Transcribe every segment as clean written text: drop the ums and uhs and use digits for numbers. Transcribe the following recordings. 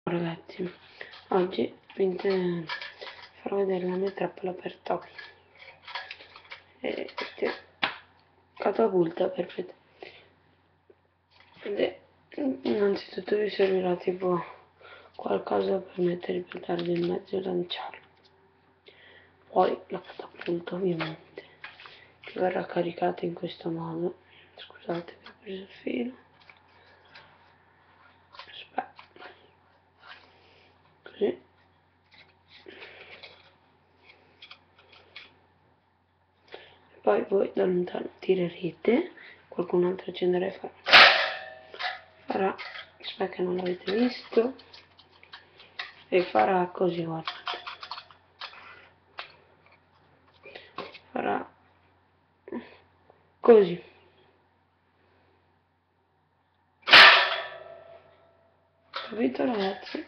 Ragazzi, oggi vi farò vedere la mia trappola per topi e catapulta perfetta. Ed innanzitutto vi servirà tipo qualcosa per mettere il petardo in mezzo e lanciarlo, poi la catapulta ovviamente, che verrà caricata in questo modo. Scusate che ho preso il filo. Aspetta, così. Poi voi da lontano tirerete, qualcun altro accenderà e farà, aspetta che non l'avete visto, e farà così, guardate, farà così. Capito ragazzi?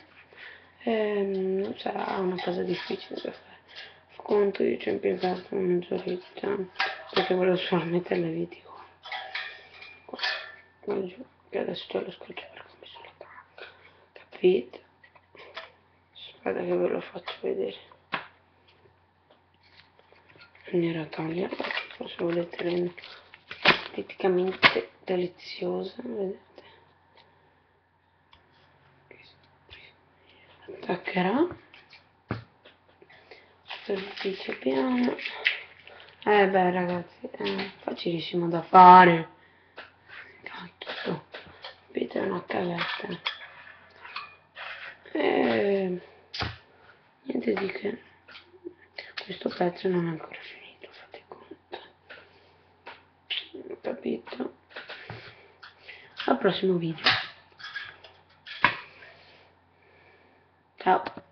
Non sarà una cosa difficile da fare. Fa conto, io ci ho impiegato mezz'oretta perché volevo solamente le viti qua giù, che adesso c'è lo scotch perché ho messo la cacca, capite? Aspetta che ve lo faccio vedere in maniera taglia, se volete rendere esteticamente deliziosa, vedete? Attaccherà superficie piana. Beh ragazzi, è facilissimo da fare, cacchio, capite, è una cagata. Niente di che, questo pezzo non è ancora finito, fate conto, capito? Al prossimo video, ciao.